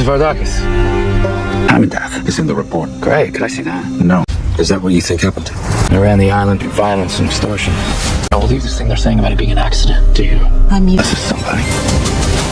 Mrs. Vardakis. Time of death is in the report. Great, could I see that? No. Is that what you think happened? I ran the island through violence and extortion. I don't believe this thing they're saying about it being an accident, do you? I'm you. This is somebody.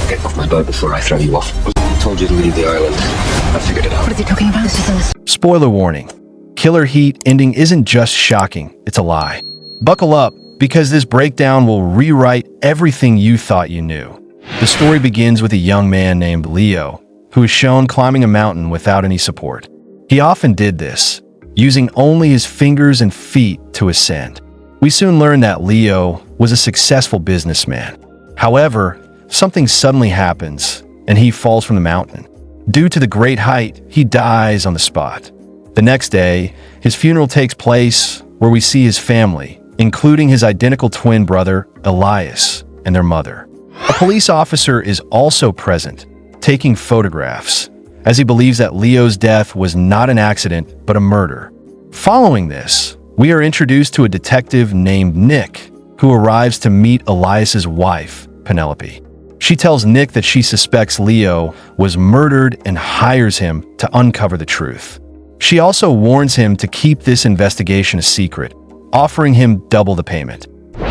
Get off my boat before I throw you off. I told you to leave the island. I figured it out. What is he talking about? This is a Spoiler warning. Killer Heat ending isn't just shocking, it's a lie. Buckle up, because this breakdown will rewrite everything you thought you knew. The story begins with a young man named Leo, who is shown climbing a mountain without any support. He often did this, using only his fingers and feet to ascend. We soon learn that Leo was a successful businessman. However, something suddenly happens, and he falls from the mountain. Due to the great height, he dies on the spot. The next day, his funeral takes place where we see his family, including his identical twin brother, Elias, and their mother. A police officer is also present, taking photographs, as he believes that Leo's death was not an accident, but a murder. Following this, we are introduced to a detective named Nick, who arrives to meet Elias's wife, Penelope. She tells Nick that she suspects Leo was murdered and hires him to uncover the truth. She also warns him to keep this investigation a secret, offering him double the payment.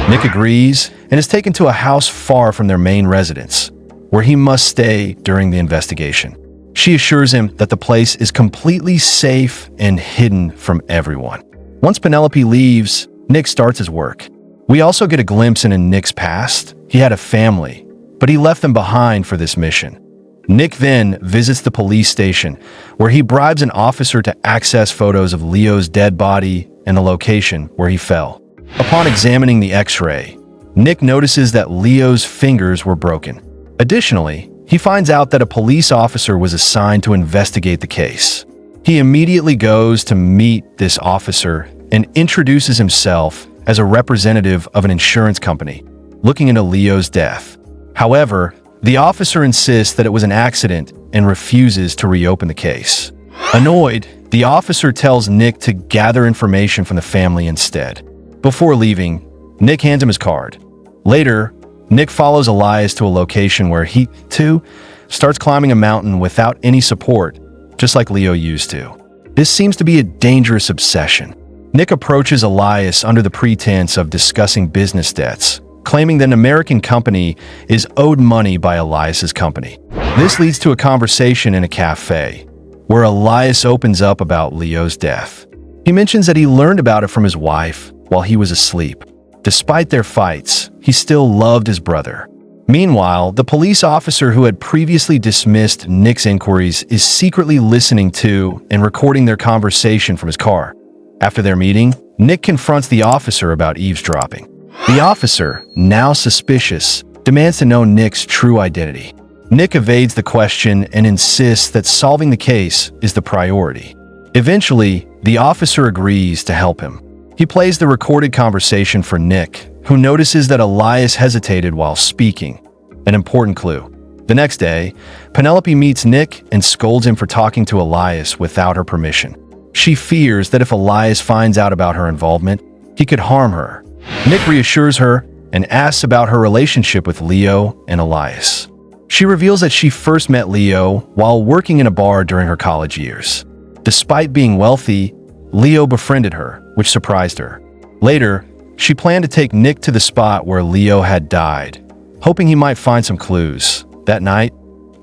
Nick agrees and is taken to a house far from their main residence, where he must stay during the investigation. She assures him that the place is completely safe and hidden from everyone. Once Penelope leaves, Nick starts his work. We also get a glimpse into Nick's past. He had a family, but he left them behind for this mission. Nick then visits the police station, where he bribes an officer to access photos of Leo's dead body and the location where he fell. Upon examining the X-ray, Nick notices that Leo's fingers were broken. Additionally, he finds out that a police officer was assigned to investigate the case. He immediately goes to meet this officer and introduces himself as a representative of an insurance company looking into Leo's death. However, the officer insists that it was an accident and refuses to reopen the case. Annoyed, the officer tells Nick to gather information from the family instead. Before leaving, Nick hands him his card. Later, Nick follows Elias to a location where he, too, starts climbing a mountain without any support, just like Leo used to. This seems to be a dangerous obsession. Nick approaches Elias under the pretense of discussing business debts, claiming that an American company is owed money by Elias's company. This leads to a conversation in a cafe, where Elias opens up about Leo's death. He mentions that he learned about it from his wife while he was asleep. Despite their fights, he still loved his brother. Meanwhile, the police officer who had previously dismissed Nick's inquiries is secretly listening to and recording their conversation from his car. After their meeting, Nick confronts the officer about eavesdropping. The officer, now suspicious, demands to know Nick's true identity. Nick evades the question and insists that solving the case is the priority. Eventually, the officer agrees to help him. He plays the recorded conversation for Nick, who notices that Elias hesitated while speaking, an important clue. The next day, Penelope meets Nick and scolds him for talking to Elias without her permission. She fears that if Elias finds out about her involvement, he could harm her. Nick reassures her and asks about her relationship with Leo and Elias. She reveals that she first met Leo while working in a bar during her college years. Despite being wealthy, Leo befriended her, which surprised her. Later, she planned to take Nick to the spot where Leo had died, hoping he might find some clues. That night,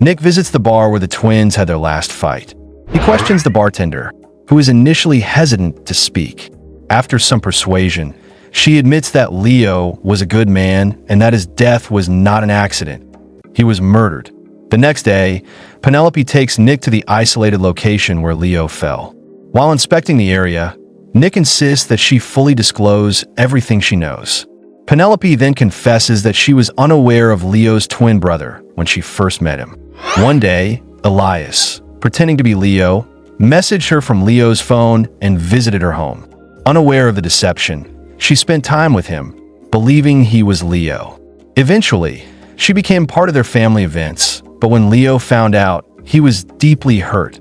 Nick visits the bar where the twins had their last fight. He questions the bartender, who is initially hesitant to speak. After some persuasion, she admits that Leo was a good man and that his death was not an accident. He was murdered. The next day, Penelope takes Nick to the isolated location where Leo fell. While inspecting the area, Nick insists that she fully disclose everything she knows. Penelope then confesses that she was unaware of Leo's twin brother when she first met him. One day, Elias, pretending to be Leo, messaged her from Leo's phone and visited her home. Unaware of the deception, she spent time with him, believing he was Leo. Eventually, she became part of their family events, but when Leo found out, he was deeply hurt.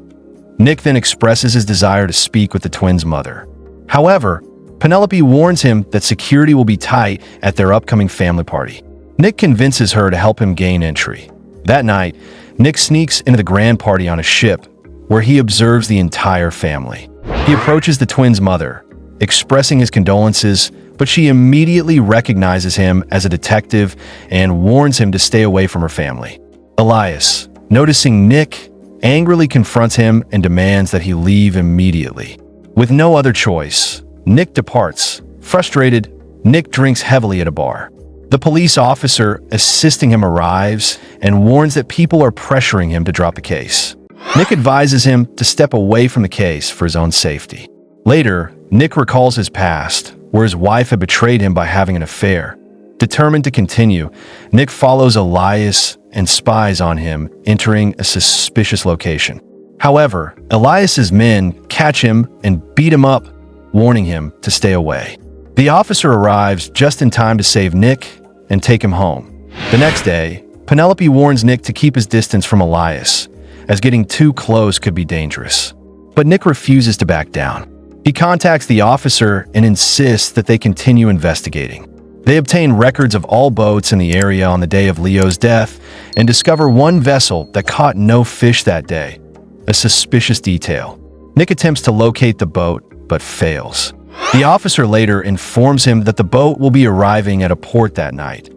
Nick then expresses his desire to speak with the twins' mother. However, Penelope warns him that security will be tight at their upcoming family party. Nick convinces her to help him gain entry. That night, Nick sneaks into the grand party on a ship, where he observes the entire family. He approaches the twins' mother, expressing his condolences, but she immediately recognizes him as a detective and warns him to stay away from her family. Elias, noticing Nick, angrily confronts him and demands that he leave immediately. With no other choice, Nick departs. Frustrated, Nick drinks heavily at a bar. The police officer assisting him arrives and warns that people are pressuring him to drop the case. Nick advises him to step away from the case for his own safety. Later, Nick recalls his past, where his wife had betrayed him by having an affair. Determined to continue, Nick follows Elias and spies on him, entering a suspicious location. However, Elias's men catch him and beat him up, warning him to stay away. The officer arrives just in time to save Nick and take him home. The next day, Penelope warns Nick to keep his distance from Elias, as getting too close could be dangerous. But Nick refuses to back down. He contacts the officer and insists that they continue investigating. They obtain records of all boats in the area on the day of Leo's death and discover one vessel that caught no fish that day, a suspicious detail. Nick attempts to locate the boat, but fails. The officer later informs him that the boat will be arriving at a port that night.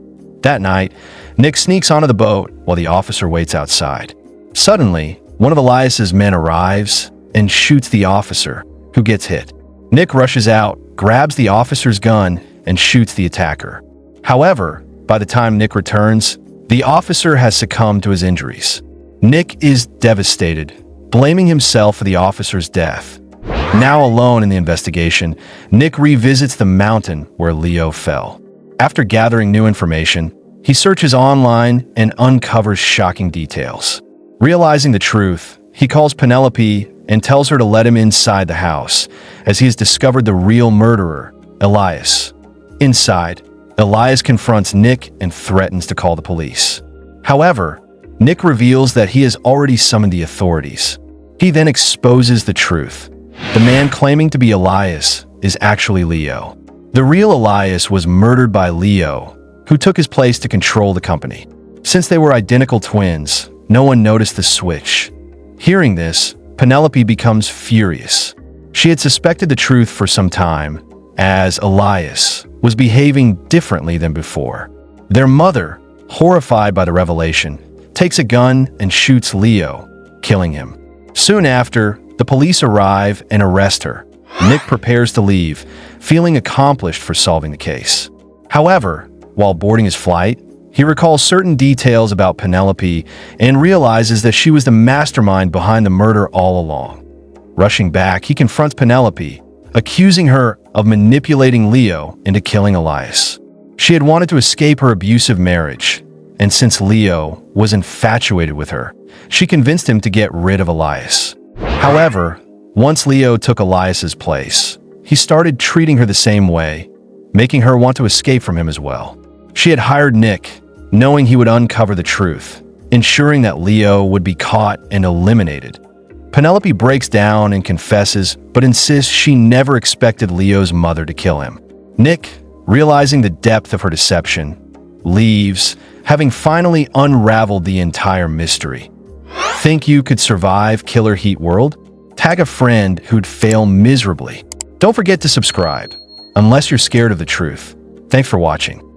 That night, Nick sneaks onto the boat while the officer waits outside. Suddenly, one of Elias's men arrives and shoots the officer, who gets hit. Nick rushes out, grabs the officer's gun, and shoots the attacker. However, by the time Nick returns, the officer has succumbed to his injuries. Nick is devastated, blaming himself for the officer's death. Now alone in the investigation, Nick revisits the mountain where Leo fell. After gathering new information, he searches online and uncovers shocking details. Realizing the truth, he calls Penelope and tells her to let him inside the house, as he has discovered the real murderer, Elias. Inside, Elias confronts Nick and threatens to call the police. However, Nick reveals that he has already summoned the authorities. He then exposes the truth. The man claiming to be Elias is actually Leo. The real Elias was murdered by Leo, who took his place to control the company. Since they were identical twins, no one noticed the switch. Hearing this, Penelope becomes furious. She had suspected the truth for some time, as Elias was behaving differently than before. Their mother, horrified by the revelation, takes a gun and shoots Leo, killing him. Soon after, the police arrive and arrest her. Nick prepares to leave, feeling accomplished for solving the case. However, while boarding his flight, he recalls certain details about Penelope and realizes that she was the mastermind behind the murder all along. Rushing back, he confronts Penelope, accusing her of manipulating Leo into killing Elias. She had wanted to escape her abusive marriage, and since Leo was infatuated with her, she convinced him to get rid of Elias. However, once Leo took Elias's place, he started treating her the same way, making her want to escape from him as well. She had hired Nick, knowing he would uncover the truth, ensuring that Leo would be caught and eliminated. Penelope breaks down and confesses, but insists she never expected Leo's mother to kill him. Nick, realizing the depth of her deception, leaves, having finally unraveled the entire mystery. Think you could survive Killer Heat World? Tag a friend who'd fail miserably. Don't forget to subscribe, unless you're scared of the truth. Thanks for watching.